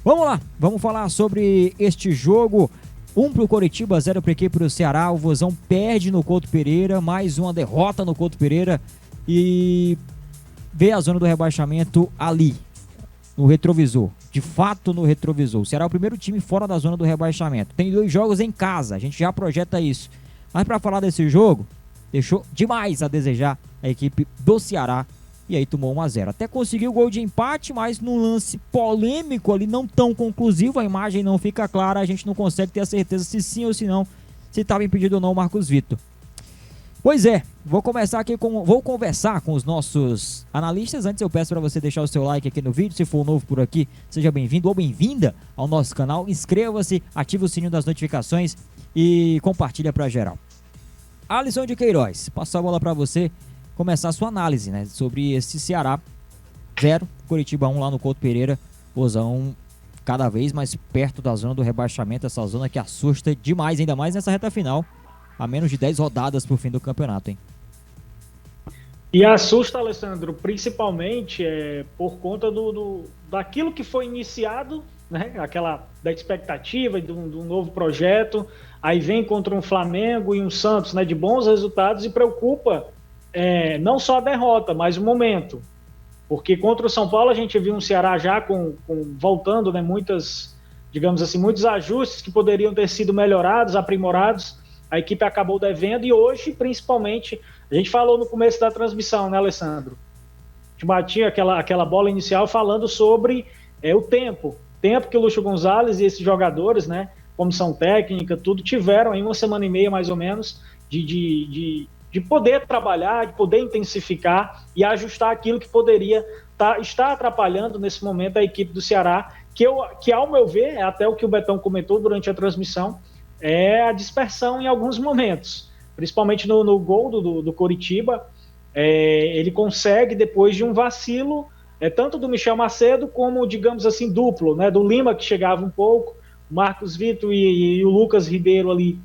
Vamos lá, vamos falar sobre este jogo. 1 pro Coritiba, 0 para a equipe do Ceará. O Vozão perde no Couto Pereira, mais uma derrota no Couto Pereira e vê a zona do rebaixamento ali, no retrovisor. De fato, no retrovisor. O Ceará é o primeiro time fora da zona do rebaixamento. Tem 2 jogos em casa, a gente já projeta isso. Mas para falar desse jogo, deixou demais a desejar a equipe do Ceará. E aí tomou 1-0. Até conseguiu o gol de empate, mas num lance polêmico ali, não tão conclusivo, a imagem não fica clara, a gente não consegue ter a certeza se sim ou se não, se estava impedido ou não o Marcos Vitor. Pois é, vou conversar com os nossos analistas. Antes eu peço para você deixar o seu like aqui no vídeo. Se for novo por aqui, seja bem-vindo ou bem-vinda ao nosso canal. Inscreva-se, ative o sininho das notificações e compartilha para geral. Alisson de Queiroz, passo a bola para você começar a sua análise, né, sobre esse Ceará 0, Coritiba 1 lá no Couto Pereira. Vozão cada vez mais perto da zona do rebaixamento, essa zona que assusta demais, ainda mais nessa reta final, a menos de 10 rodadas pro fim do campeonato, hein? E assusta, Alessandro, principalmente por conta daquilo que foi iniciado, né, da expectativa de um novo projeto, aí vem contra um Flamengo e um Santos, né, de bons resultados, e preocupa não só a derrota, mas o momento. Porque contra o São Paulo a gente viu um Ceará já voltando, né, digamos assim, muitos ajustes que poderiam ter sido melhorados, aprimorados. A equipe acabou devendo e hoje, principalmente, a gente falou no começo da transmissão, né, Alessandro? A gente batia aquela bola inicial falando sobre o tempo que o Lúcio Gonzalez e esses jogadores, né, comissão técnica, tudo, tiveram em 1 semana e meia, mais ou menos, de poder trabalhar, de poder intensificar e ajustar aquilo que poderia estar atrapalhando nesse momento a equipe do Ceará, que ao meu ver, é até o que o Betão comentou durante a transmissão, é a dispersão em alguns momentos, principalmente no gol do Coritiba. Ele consegue, depois de um vacilo, tanto do Michel Macedo como, digamos assim, duplo, né, do Lima, que chegava um pouco, o Marcos Vitor e o Lucas Ribeiro ali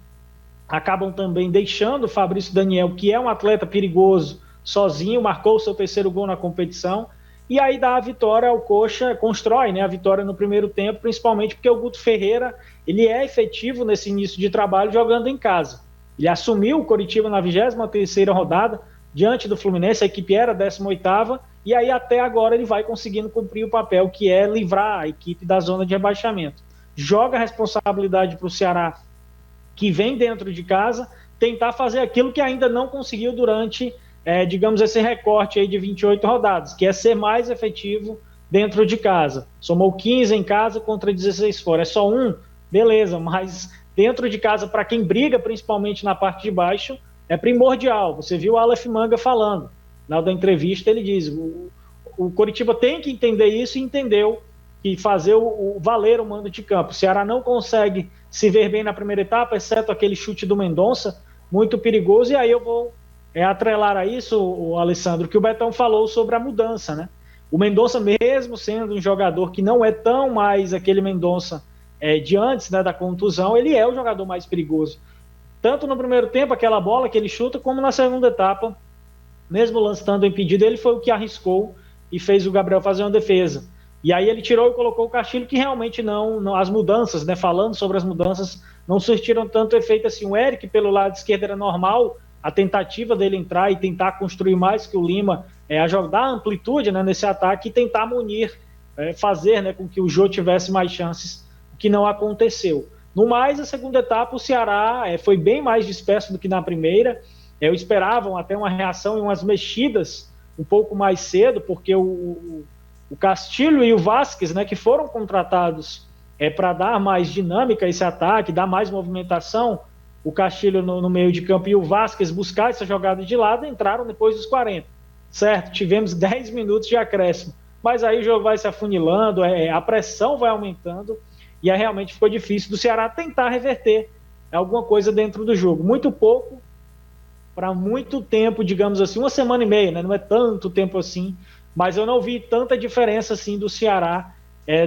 acabam também deixando o Fabrício Daniel, que é um atleta perigoso, sozinho, marcou o seu 3º gol na competição, e aí dá a vitória ao Coxa, constrói, né, a vitória no primeiro tempo, principalmente porque o Guto Ferreira, ele é efetivo nesse início de trabalho jogando em casa. Ele assumiu o Coritiba na 23ª rodada, diante do Fluminense, a equipe era 18ª, e aí até agora ele vai conseguindo cumprir o papel que é livrar a equipe da zona de rebaixamento. Joga a responsabilidade para o Ceará, que vem dentro de casa, tentar fazer aquilo que ainda não conseguiu durante, digamos, esse recorte aí de 28 rodadas, que é ser mais efetivo dentro de casa. Somou 15 em casa contra 16 fora. É só um, beleza, mas dentro de casa, para quem briga, principalmente na parte de baixo, é primordial. Você viu o Aleph Manga falando, na hora da entrevista ele diz, o Coritiba tem que entender isso e entendeu, e fazer valer o mando de campo. O Ceará não consegue se ver bem na primeira etapa, exceto aquele chute do Mendonça, muito perigoso, e aí eu vou atrelar a isso, o Alessandro, que o Betão falou sobre a mudança, né? O Mendonça, mesmo sendo um jogador que não é tão mais aquele Mendonça de antes, né, da contusão, ele é o jogador mais perigoso. Tanto no primeiro tempo, aquela bola que ele chuta, como na segunda etapa, mesmo lançando impedido, ele foi o que arriscou e fez o Gabriel fazer uma defesa. E aí ele tirou e colocou o Castilho, que realmente não as mudanças, né, falando sobre as mudanças, não surtiram tanto efeito assim. O Eric, pelo lado esquerdo, era normal, a tentativa dele entrar e tentar construir mais que o Lima, dar amplitude, né, nesse ataque e tentar munir, fazer, né, com que o Jô tivesse mais chances, o que não aconteceu. No mais, a segunda etapa, o Ceará foi bem mais disperso do que na primeira. Eu esperava até uma reação e umas mexidas um pouco mais cedo, porque o Castilho e o Vasquez, né, que foram contratados para dar mais dinâmica a esse ataque, dar mais movimentação, o Castilho no meio de campo e o Vasquez buscar essa jogada de lado, entraram depois dos 40, certo? Tivemos 10 minutos de acréscimo, mas aí o jogo vai se afunilando, a pressão vai aumentando, e aí realmente ficou difícil do Ceará tentar reverter alguma coisa dentro do jogo. Muito pouco, para muito tempo, digamos assim, 1 semana e meia, né? Não é tanto tempo assim, mas eu não vi tanta diferença assim do Ceará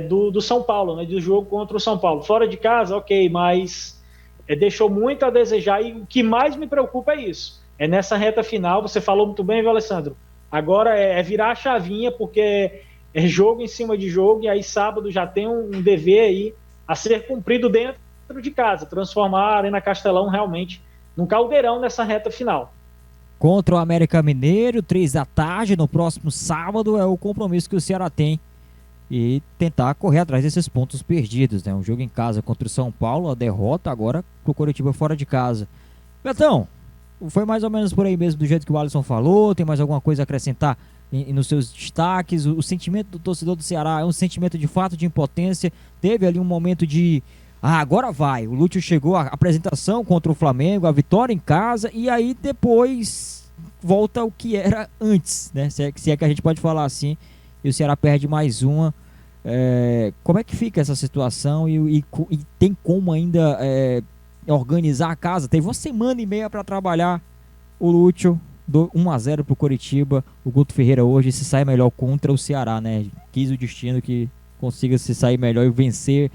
do São Paulo, né, do jogo contra o São Paulo. Fora de casa, ok, mas deixou muito a desejar, e o que mais me preocupa é isso. Nessa reta final, você falou muito bem, viu, Alessandro? Agora virar a chavinha, porque é jogo em cima de jogo, e aí sábado já tem um dever aí a ser cumprido dentro de casa, transformar a Arena Castelão realmente num caldeirão nessa reta final. Contra o América Mineiro, 3 da tarde, no próximo sábado, é o compromisso que o Ceará tem e tentar correr atrás desses pontos perdidos, né? Um jogo em casa contra o São Paulo, a derrota agora pro Coritiba fora de casa. Betão, foi mais ou menos por aí mesmo do jeito que o Alisson falou? Tem mais alguma coisa a acrescentar nos seus destaques? O sentimento do torcedor do Ceará é um sentimento de fato de impotência. Teve ali um momento de agora vai. O Lúcio chegou, a apresentação contra o Flamengo, a vitória em casa, e aí depois volta o que era antes, né? Se é que a gente pode falar assim, e o Ceará perde mais uma. Como é que fica essa situação e tem como ainda organizar a casa? Teve uma semana e meia para trabalhar o Lúcio, 1-0 pro Coritiba. O Guto Ferreira hoje se sai melhor contra o Ceará, né? Quis o destino que consiga se sair melhor e vencer,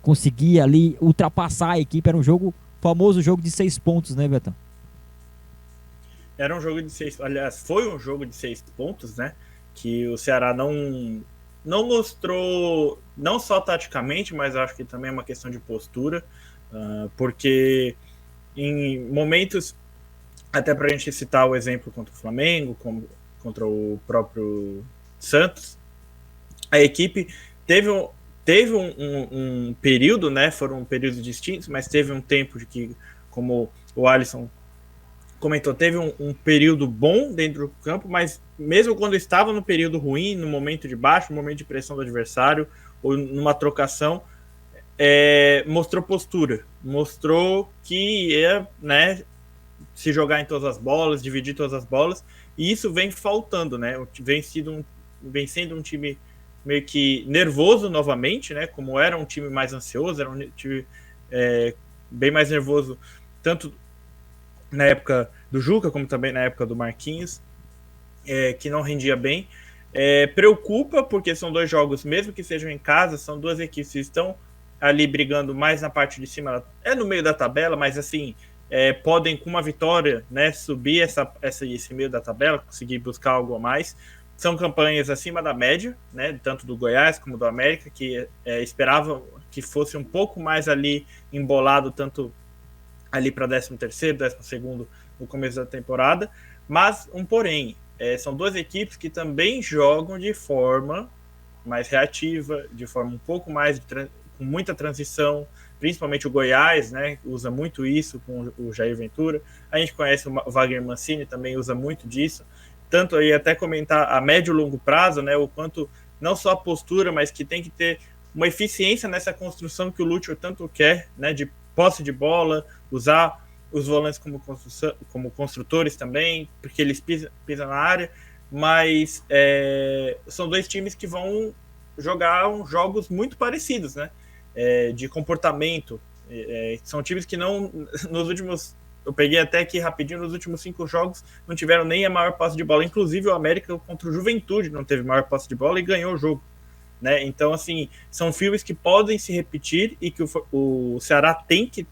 conseguir ali ultrapassar a equipe. Era um jogo, famoso jogo de 6 pontos, né, Betão? Era um jogo de 6, aliás, foi um jogo de 6 pontos, né? Que o Ceará não mostrou, não só taticamente, mas acho que também é uma questão de postura, porque em momentos, até para a gente citar o exemplo contra o Flamengo, contra o próprio Santos, a equipe teve um período, né? Foram períodos distintos, mas teve um tempo de que, como o Alisson comentou, teve um período bom dentro do campo, mas mesmo quando estava no período ruim, no momento de baixo, no momento de pressão do adversário, ou numa trocação, mostrou postura, mostrou que ia, né, se jogar em todas as bolas, dividir todas as bolas, e isso vem faltando, né? Vem sendo um time meio que nervoso novamente, né? Como era um time mais ansioso, era um time bem mais nervoso, tanto na época do Juca, como também na época do Marquinhos, que não rendia bem. Preocupa, porque são 2 jogos, mesmo que sejam em casa, são 2 equipes que estão ali brigando mais na parte de cima, no meio da tabela, mas assim, podem, com uma vitória, né, subir esse meio da tabela, conseguir buscar algo a mais. São campanhas acima da média, né, tanto do Goiás como do América, que esperavam que fosse um pouco mais ali embolado, tanto ali para 13º, 12º no começo da temporada, mas porém, são 2 equipes que também jogam de forma mais reativa, de forma um pouco mais com muita transição, principalmente o Goiás, né, usa muito isso com o Jair Ventura. A gente conhece o Wagner Mancini, também usa muito disso, tanto aí até comentar a médio e longo prazo, né, o quanto não só a postura, mas que tem que ter uma eficiência nessa construção que o Lúcio tanto quer, né, de posse de bola, usar os volantes como construtores também, porque eles pisam na área, mas são 2 times que vão jogar jogos muito parecidos, né? De comportamento. São times que não, nos últimos, eu peguei até aqui rapidinho, nos últimos 5 jogos não tiveram nem a maior posse de bola, inclusive o América contra o Juventude não teve maior posse de bola e ganhou o jogo. Né? Então, assim, são filmes que podem se repetir e que o Ceará tem que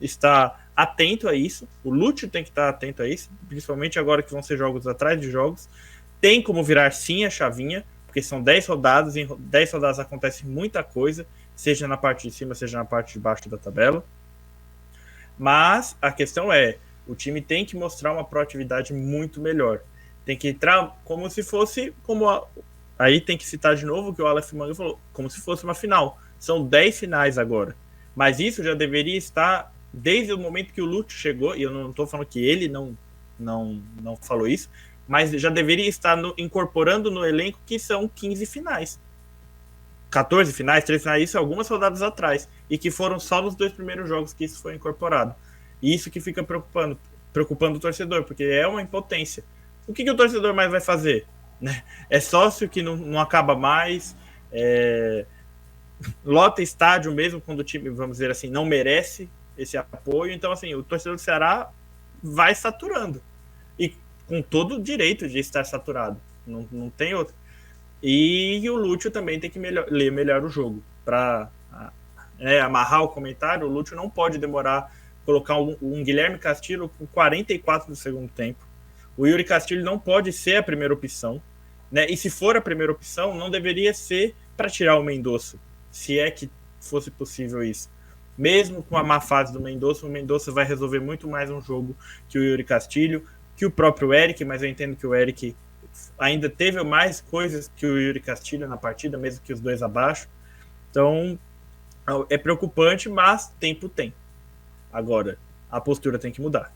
estar atento a isso, o Lúcio tem que estar atento a isso, principalmente agora que vão ser jogos atrás de jogos. Tem como virar sim a chavinha, porque são 10 rodadas, em 10 rodadas acontece muita coisa, seja na parte de cima, seja na parte de baixo da tabela. Mas a questão o time tem que mostrar uma proatividade muito melhor. Tem que entrar como se fosse, aí tem que citar de novo o que o Aleph Manga falou, como se fosse uma final. São 10 finais agora. Mas isso já deveria estar desde o momento que o Lúcio chegou, e eu não estou falando que ele não falou isso, mas já deveria estar incorporando no elenco que são 15 finais. 14 finais, 13 finais, isso algumas rodadas atrás, e que foram só nos 2 primeiros jogos que isso foi incorporado. E isso que fica preocupando o torcedor, porque é uma impotência. O que o torcedor mais vai fazer? Né? É sócio que não acaba mais, lota estádio mesmo quando o time, vamos dizer assim, não merece esse apoio. Então, assim, o torcedor do Ceará vai saturando. E com todo o direito de estar saturado. Não tem outro. E o Lúcio também tem que ler melhor o jogo. Para amarrar o comentário, o Lúcio não pode demorar, colocar um Guilherme Castilho com 44 do segundo tempo. O Yuri Castilho não pode ser a primeira opção. né? E se for a primeira opção, não deveria ser para tirar o Mendonça, se é que fosse possível isso. Mesmo com a má fase do Mendonça, o Mendonça vai resolver muito mais um jogo que o Yuri Castilho, que o próprio Eric, mas eu entendo que o Eric ainda teve mais coisas que o Yuri Castilho na partida, mesmo que os dois abaixo. Então, é preocupante, mas tempo tem. Agora, a postura tem que mudar.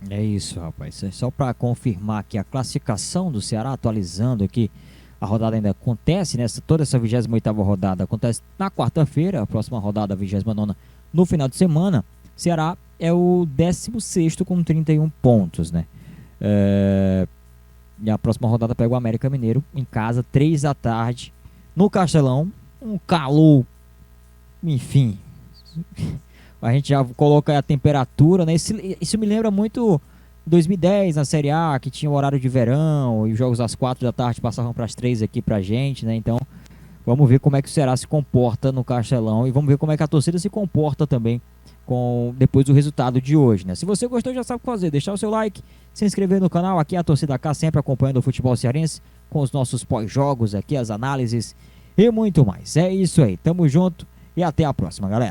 É isso, rapaz. Só para confirmar aqui a classificação do Ceará, atualizando aqui, a rodada ainda acontece, né? Toda essa 28ª rodada acontece na quarta-feira, a próxima rodada, a 29ª, no final de semana. Ceará é o 16º com 31 pontos, né? E a próxima rodada pega o América Mineiro em casa, 3 da tarde, no Castelão. Um calor, enfim. A gente já coloca a temperatura, né? Isso me lembra muito 2010 na Série A, que tinha o horário de verão e os jogos às 4 da tarde passavam para as 3 aqui pra gente, né? Então, vamos ver como é que o Ceará se comporta no Castelão e vamos ver como é que a torcida se comporta também depois do resultado de hoje, né? Se você gostou, já sabe o que fazer. Deixar o seu like, se inscrever no canal. Aqui é a Torcida K, sempre acompanhando o futebol cearense com os nossos pós-jogos aqui, as análises e muito mais. É isso aí. Tamo junto e até a próxima, galera.